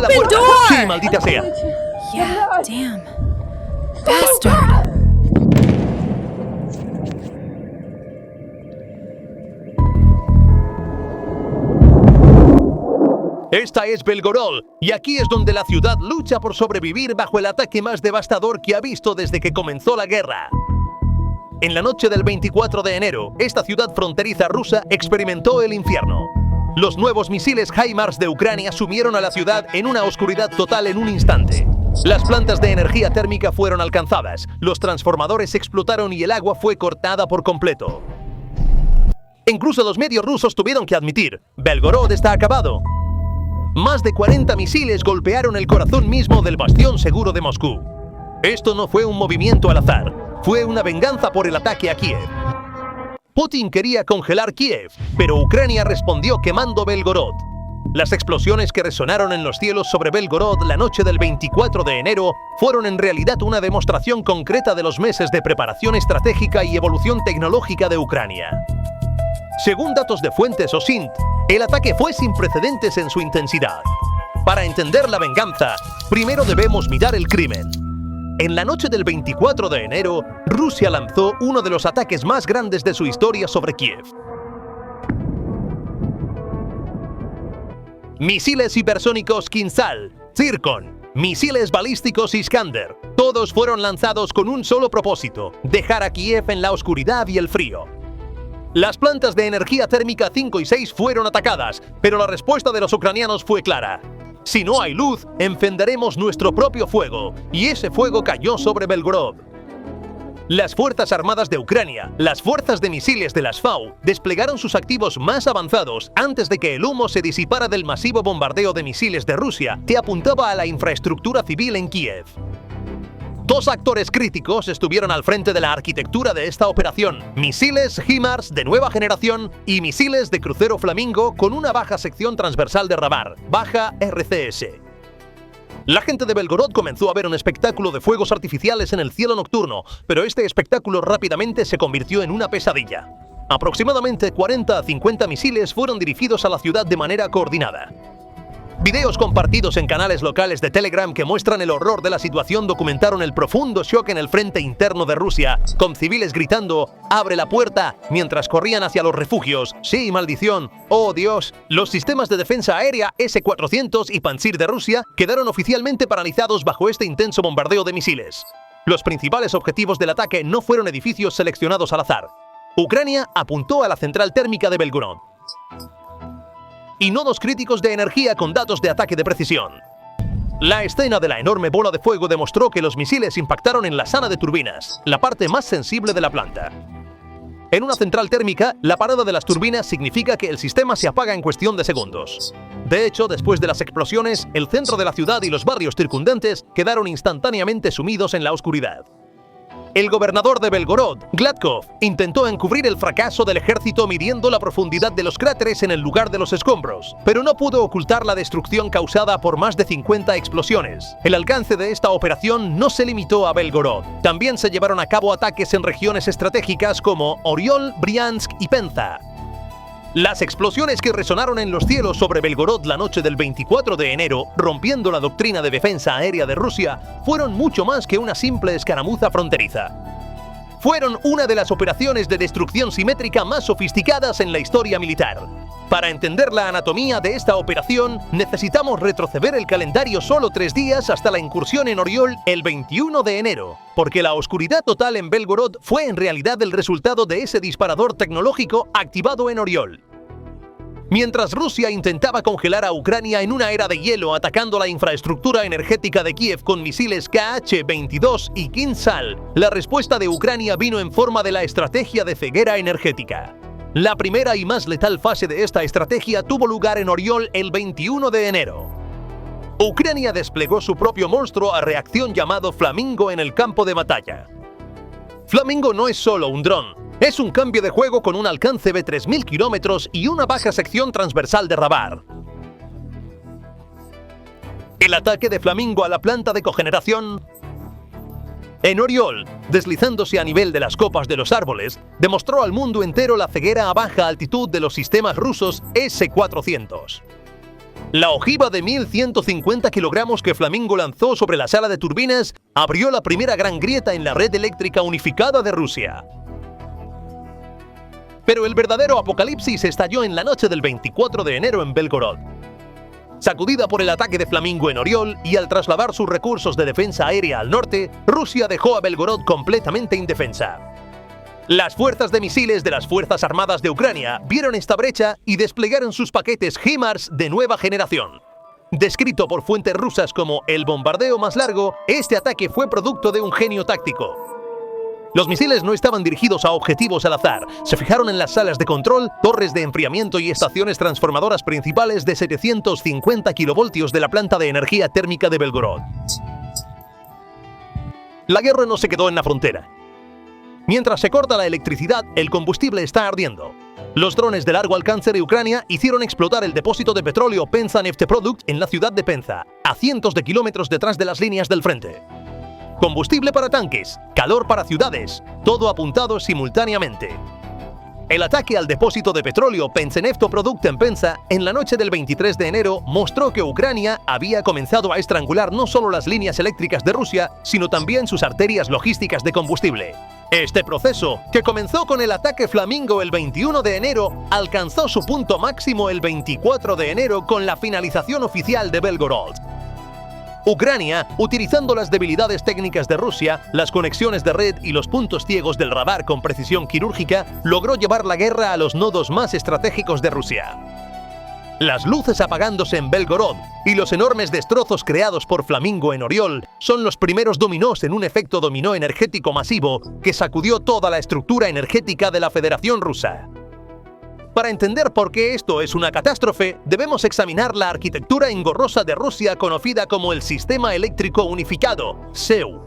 la Open puerta! door! ¡Sí, maldita sea! Yeah, damn. Bastard. Esta es Belgorod, y aquí es donde la ciudad lucha por sobrevivir bajo el ataque más devastador que ha visto desde que comenzó la guerra. En la noche del 24 de enero, esta ciudad fronteriza rusa experimentó el infierno. Los nuevos misiles HIMARS de Ucrania sumieron a la ciudad en una oscuridad total en un instante. Las plantas de energía térmica fueron alcanzadas, los transformadores explotaron y el agua fue cortada por completo. Incluso los medios rusos tuvieron que admitir, Belgorod está acabado. Más de 40 misiles golpearon el corazón mismo del bastión seguro de Moscú. Esto no fue un movimiento al azar, fue una venganza por el ataque a Kiev. Putin quería congelar Kiev, pero Ucrania respondió quemando Belgorod. Las explosiones que resonaron en los cielos sobre Belgorod la noche del 24 de enero fueron en realidad una demostración concreta de los meses de preparación estratégica y evolución tecnológica de Ucrania. Según datos de fuentes OSINT, el ataque fue sin precedentes en su intensidad. Para entender la venganza, primero debemos mirar el crimen. En la noche del 24 de enero, Rusia lanzó uno de los ataques más grandes de su historia sobre Kiev. Misiles hipersónicos Kinzhal, Zircon, misiles balísticos Iskander, todos fueron lanzados con un solo propósito, dejar a Kiev en la oscuridad y el frío. Las plantas de energía térmica 5 y 6 fueron atacadas, pero la respuesta de los ucranianos fue clara. Si no hay luz, encenderemos nuestro propio fuego, y ese fuego cayó sobre Belgorod. Las Fuerzas Armadas de Ucrania, las fuerzas de misiles de las FAU, desplegaron sus activos más avanzados antes de que el humo se disipara del masivo bombardeo de misiles de Rusia que apuntaba a la infraestructura civil en Kiev. Dos actores críticos estuvieron al frente de la arquitectura de esta operación: misiles HIMARS de nueva generación y misiles de crucero Flamingo con una baja sección transversal de radar, baja RCS. La gente de Belgorod comenzó a ver un espectáculo de fuegos artificiales en el cielo nocturno, pero este espectáculo rápidamente se convirtió en una pesadilla. Aproximadamente 40 a 50 misiles fueron dirigidos a la ciudad de manera coordinada. Videos compartidos en canales locales de Telegram que muestran el horror de la situación documentaron el profundo shock en el frente interno de Rusia, con civiles gritando «¡Abre la puerta!» mientras corrían hacia los refugios. ¡Sí, maldición! ¡Oh, Dios! Los sistemas de defensa aérea S-400 y Pantsir de Rusia quedaron oficialmente paralizados bajo este intenso bombardeo de misiles. Los principales objetivos del ataque no fueron edificios seleccionados al azar. Ucrania apuntó a la central térmica de Belgorod y nodos críticos de energía con datos de ataque de precisión. La escena de la enorme bola de fuego demostró que los misiles impactaron en la sala de turbinas, la parte más sensible de la planta. En una central térmica, la parada de las turbinas significa que el sistema se apaga en cuestión de segundos. De hecho, después de las explosiones, el centro de la ciudad y los barrios circundantes quedaron instantáneamente sumidos en la oscuridad. El gobernador de Belgorod, Gladkov, intentó encubrir el fracaso del ejército midiendo la profundidad de los cráteres en el lugar de los escombros, pero no pudo ocultar la destrucción causada por más de 50 explosiones. El alcance de esta operación no se limitó a Belgorod. También se llevaron a cabo ataques en regiones estratégicas como Oriol, Briansk y Penza. Las explosiones que resonaron en los cielos sobre Belgorod la noche del 24 de enero, rompiendo la doctrina de defensa aérea de Rusia, fueron mucho más que una simple escaramuza fronteriza. Fueron una de las operaciones de destrucción simétrica más sofisticadas en la historia militar. Para entender la anatomía de esta operación, necesitamos retroceder el calendario solo 3 días hasta la incursión en Oriol el 21 de enero, porque la oscuridad total en Belgorod fue en realidad el resultado de ese disparador tecnológico activado en Oriol. Mientras Rusia intentaba congelar a Ucrania en una era de hielo atacando la infraestructura energética de Kiev con misiles Kh-22 y Kinzhal, la respuesta de Ucrania vino en forma de la estrategia de ceguera energética. La primera y más letal fase de esta estrategia tuvo lugar en Oriol el 21 de enero. Ucrania desplegó su propio monstruo a reacción llamado Flamingo en el campo de batalla. Flamingo no es solo un dron, es un cambio de juego con un alcance de 3.000 kilómetros y una baja sección transversal de radar. El ataque de Flamingo a la planta de cogeneración en Oriol, deslizándose a nivel de las copas de los árboles, demostró al mundo entero la ceguera a baja altitud de los sistemas rusos S-400. La ojiva de 1.150 kilogramos que Flamingo lanzó sobre la sala de turbinas abrió la primera gran grieta en la red eléctrica unificada de Rusia. Pero el verdadero apocalipsis estalló en la noche del 24 de enero en Belgorod. Sacudida por el ataque de Flamingo en Oriol y al trasladar sus recursos de defensa aérea al norte, Rusia dejó a Belgorod completamente indefensa. Las fuerzas de misiles de las Fuerzas Armadas de Ucrania vieron esta brecha y desplegaron sus paquetes HIMARS de nueva generación. Descrito por fuentes rusas como el bombardeo más largo, este ataque fue producto de un genio táctico. Los misiles no estaban dirigidos a objetivos al azar, se fijaron en las salas de control, torres de enfriamiento y estaciones transformadoras principales de 750 kilovoltios de la planta de energía térmica de Belgorod. La guerra no se quedó en la frontera. Mientras se corta la electricidad, el combustible está ardiendo. Los drones de largo alcance de Ucrania hicieron explotar el depósito de petróleo Penza Nefteprodukt en la ciudad de Penza, a cientos de kilómetros detrás de las líneas del frente. Combustible para tanques, calor para ciudades, todo apuntado simultáneamente. El ataque al depósito de petróleo Penzeneftoprodukt en Penza en la noche del 23 de enero mostró que Ucrania había comenzado a estrangular no solo las líneas eléctricas de Rusia, sino también sus arterias logísticas de combustible. Este proceso, que comenzó con el ataque Flamingo el 21 de enero, alcanzó su punto máximo el 24 de enero con la finalización oficial de Belgorod. Ucrania, utilizando las debilidades técnicas de Rusia, las conexiones de red y los puntos ciegos del radar con precisión quirúrgica, logró llevar la guerra a los nodos más estratégicos de Rusia. Las luces apagándose en Belgorod y los enormes destrozos creados por Flamingo en Oriol son los primeros dominós en un efecto dominó energético masivo que sacudió toda la estructura energética de la Federación Rusa. Para entender por qué esto es una catástrofe, debemos examinar la arquitectura engorrosa de Rusia conocida como el Sistema Eléctrico Unificado, SEU.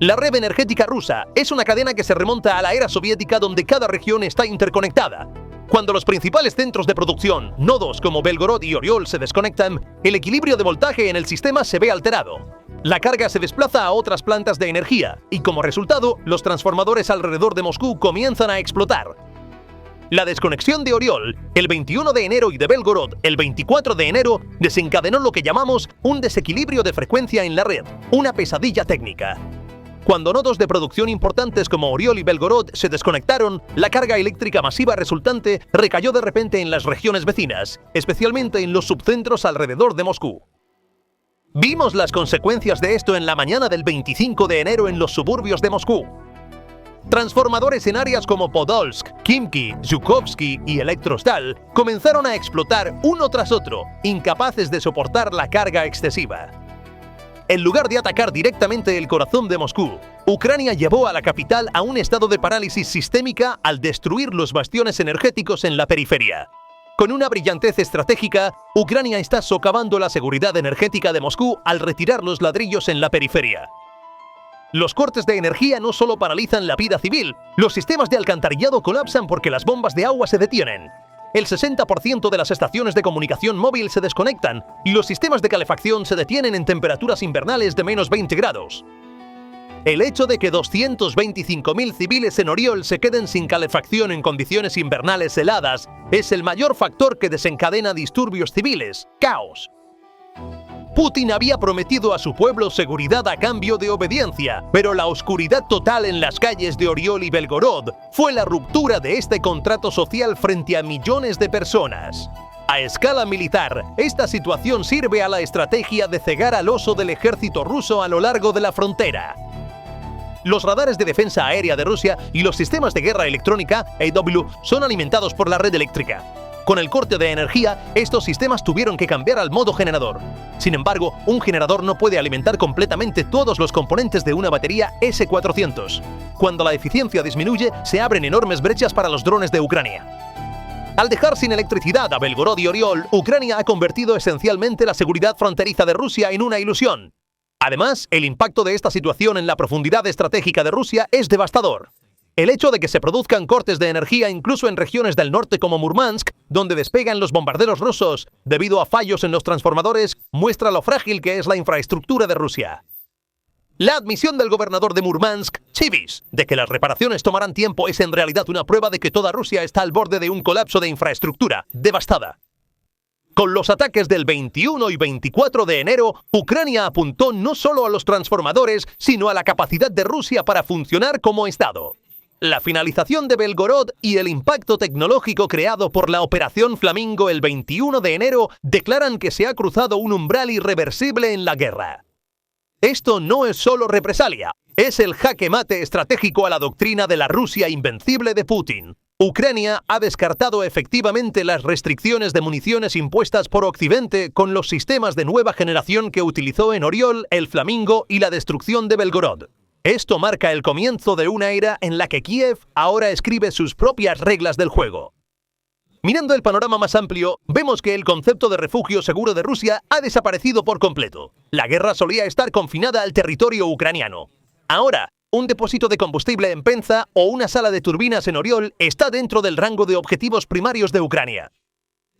La red energética rusa es una cadena que se remonta a la era soviética donde cada región está interconectada. Cuando los principales centros de producción, nodos como Belgorod y Oriol, se desconectan, el equilibrio de voltaje en el sistema se ve alterado. La carga se desplaza a otras plantas de energía y, como resultado, los transformadores alrededor de Moscú comienzan a explotar. La desconexión de Oriol, el 21 de enero, y de Belgorod, el 24 de enero, desencadenó lo que llamamos un desequilibrio de frecuencia en la red, una pesadilla técnica. Cuando nodos de producción importantes como Oriol y Belgorod se desconectaron, la carga eléctrica masiva resultante recayó de repente en las regiones vecinas, especialmente en los subcentros alrededor de Moscú. Vimos las consecuencias de esto en la mañana del 25 de enero en los suburbios de Moscú. Transformadores en áreas como Podolsk, Khimki, Zhukovsky y Elektrostal comenzaron a explotar uno tras otro, incapaces de soportar la carga excesiva. En lugar de atacar directamente el corazón de Moscú, Ucrania llevó a la capital a un estado de parálisis sistémica al destruir los bastiones energéticos en la periferia. Con una brillantez estratégica, Ucrania está socavando la seguridad energética de Moscú al retirar los ladrillos en la periferia. Los cortes de energía no solo paralizan la vida civil, los sistemas de alcantarillado colapsan porque las bombas de agua se detienen. El 60% de las estaciones de comunicación móvil se desconectan y los sistemas de calefacción se detienen en temperaturas invernales de menos 20 grados. El hecho de que 225.000 civiles en Oriol se queden sin calefacción en condiciones invernales heladas es el mayor factor que desencadena disturbios civiles, caos. Putin había prometido a su pueblo seguridad a cambio de obediencia, pero la oscuridad total en las calles de Oriol y Belgorod fue la ruptura de este contrato social frente a millones de personas. A escala militar, esta situación sirve a la estrategia de cegar al oso del ejército ruso a lo largo de la frontera. Los radares de defensa aérea de Rusia y los sistemas de guerra electrónica, EW, son alimentados por la red eléctrica. Con el corte de energía, estos sistemas tuvieron que cambiar al modo generador. Sin embargo, un generador no puede alimentar completamente todos los componentes de una batería S-400. Cuando la eficiencia disminuye, se abren enormes brechas para los drones de Ucrania. Al dejar sin electricidad a Belgorod y Oriol, Ucrania ha convertido esencialmente la seguridad fronteriza de Rusia en una ilusión. Además, el impacto de esta situación en la profundidad estratégica de Rusia es devastador. El hecho de que se produzcan cortes de energía incluso en regiones del norte como Murmansk, donde despegan los bombarderos rusos debido a fallos en los transformadores, muestra lo frágil que es la infraestructura de Rusia. La admisión del gobernador de Murmansk, Chivis, de que las reparaciones tomarán tiempo es en realidad una prueba de que toda Rusia está al borde de un colapso de infraestructura devastada. Con los ataques del 21 y 24 de enero, Ucrania apuntó no solo a los transformadores, sino a la capacidad de Rusia para funcionar como Estado. La finalización de Belgorod y el impacto tecnológico creado por la Operación Flamingo el 21 de enero declaran que se ha cruzado un umbral irreversible en la guerra. Esto no es solo represalia, es el jaque mate estratégico a la doctrina de la Rusia invencible de Putin. Ucrania ha descartado efectivamente las restricciones de municiones impuestas por Occidente con los sistemas de nueva generación que utilizó en Oriol, el Flamingo y la destrucción de Belgorod. Esto marca el comienzo de una era en la que Kiev ahora escribe sus propias reglas del juego. Mirando el panorama más amplio, vemos que el concepto de refugio seguro de Rusia ha desaparecido por completo. La guerra solía estar confinada al territorio ucraniano. Ahora, un depósito de combustible en Penza o una sala de turbinas en Oriol está dentro del rango de objetivos primarios de Ucrania.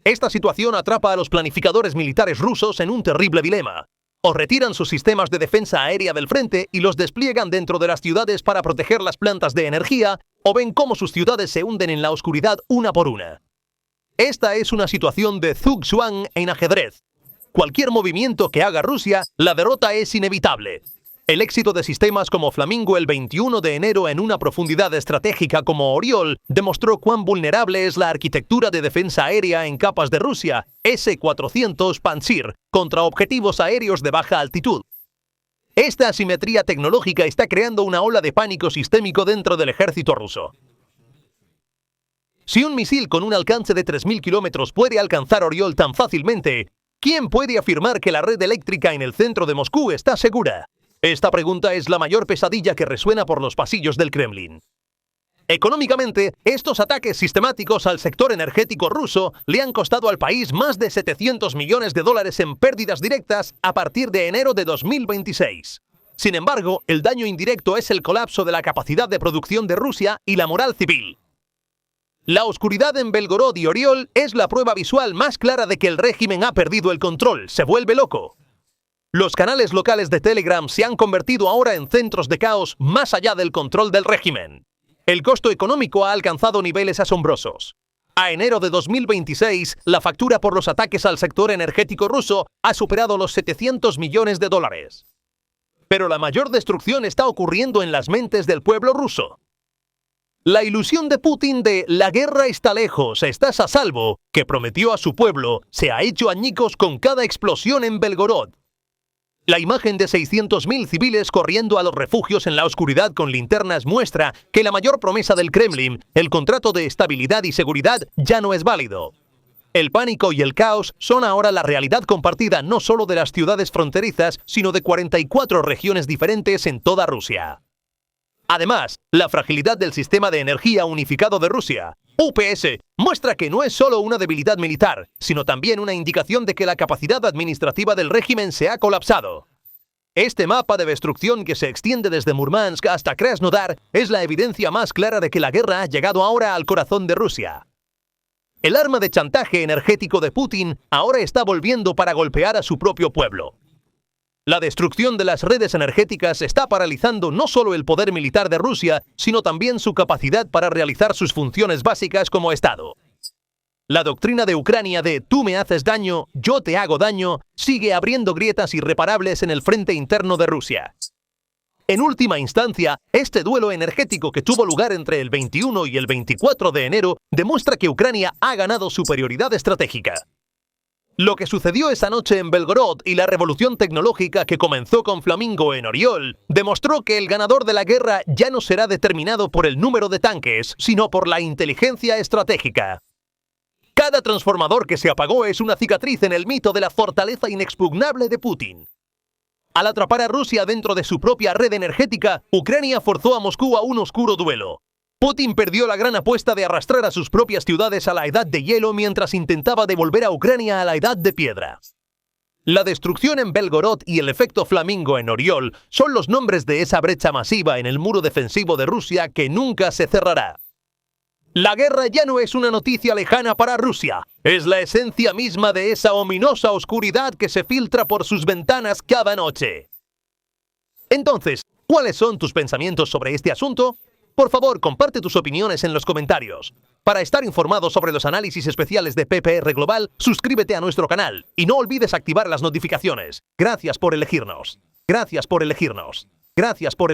Esta situación atrapa a los planificadores militares rusos en un terrible dilema. O retiran sus sistemas de defensa aérea del frente y los despliegan dentro de las ciudades para proteger las plantas de energía, o ven cómo sus ciudades se hunden en la oscuridad una por una. Esta es una situación de zugzwang en ajedrez. Cualquier movimiento que haga Rusia, la derrota es inevitable. El éxito de sistemas como Flamingo el 21 de enero en una profundidad estratégica como Oriol demostró cuán vulnerable es la arquitectura de defensa aérea en capas de Rusia, S-400 Pantsir, contra objetivos aéreos de baja altitud. Esta asimetría tecnológica está creando una ola de pánico sistémico dentro del ejército ruso. Si un misil con un alcance de 3.000 kilómetros puede alcanzar Oriol tan fácilmente, ¿quién puede afirmar que la red eléctrica en el centro de Moscú está segura? Esta pregunta es la mayor pesadilla que resuena por los pasillos del Kremlin. Económicamente, estos ataques sistemáticos al sector energético ruso le han costado al país más de 700 millones de dólares en pérdidas directas a partir de enero de 2026. Sin embargo, el daño indirecto es el colapso de la capacidad de producción de Rusia y la moral civil. La oscuridad en Belgorod y Oriol es la prueba visual más clara de que el régimen ha perdido el control, se vuelve loco. Los canales locales de Telegram se han convertido ahora en centros de caos más allá del control del régimen. El costo económico ha alcanzado niveles asombrosos. A enero de 2026, la factura por los ataques al sector energético ruso ha superado los 700 millones de dólares. Pero la mayor destrucción está ocurriendo en las mentes del pueblo ruso. La ilusión de Putin de «la guerra está lejos, estás a salvo», que prometió a su pueblo, se ha hecho añicos con cada explosión en Belgorod. La imagen de 600.000 civiles corriendo a los refugios en la oscuridad con linternas muestra que la mayor promesa del Kremlin, el contrato de estabilidad y seguridad, ya no es válido. El pánico y el caos son ahora la realidad compartida no solo de las ciudades fronterizas, sino de 44 regiones diferentes en toda Rusia. Además, la fragilidad del sistema de energía unificado de Rusia, UPS, muestra que no es solo una debilidad militar, sino también una indicación de que la capacidad administrativa del régimen se ha colapsado. Este mapa de destrucción que se extiende desde Murmansk hasta Krasnodar es la evidencia más clara de que la guerra ha llegado ahora al corazón de Rusia. El arma de chantaje energético de Putin ahora está volviendo para golpear a su propio pueblo. La destrucción de las redes energéticas está paralizando no solo el poder militar de Rusia, sino también su capacidad para realizar sus funciones básicas como Estado. La doctrina de Ucrania de «tú me haces daño, yo te hago daño» sigue abriendo grietas irreparables en el frente interno de Rusia. En última instancia, este duelo energético que tuvo lugar entre el 21 y el 24 de enero demuestra que Ucrania ha ganado superioridad estratégica. Lo que sucedió esa noche en Belgorod y la revolución tecnológica que comenzó con Flamingo en Oriol demostró que el ganador de la guerra ya no será determinado por el número de tanques, sino por la inteligencia estratégica. Cada transformador que se apagó es una cicatriz en el mito de la fortaleza inexpugnable de Putin. Al atrapar a Rusia dentro de su propia red energética, Ucrania forzó a Moscú a un oscuro duelo. Putin perdió la gran apuesta de arrastrar a sus propias ciudades a la edad de hielo mientras intentaba devolver a Ucrania a la edad de piedra. La destrucción en Belgorod y el efecto Flamingo en Oriol son los nombres de esa brecha masiva en el muro defensivo de Rusia que nunca se cerrará. La guerra ya no es una noticia lejana para Rusia, es la esencia misma de esa ominosa oscuridad que se filtra por sus ventanas cada noche. Entonces, ¿cuáles son tus pensamientos sobre este asunto? Por favor, comparte tus opiniones en los comentarios. Para estar informado sobre los análisis especiales de PPR Global, suscríbete a nuestro canal y no olvides activar las notificaciones. Gracias por elegirnos. Gracias por elegirnos. Gracias por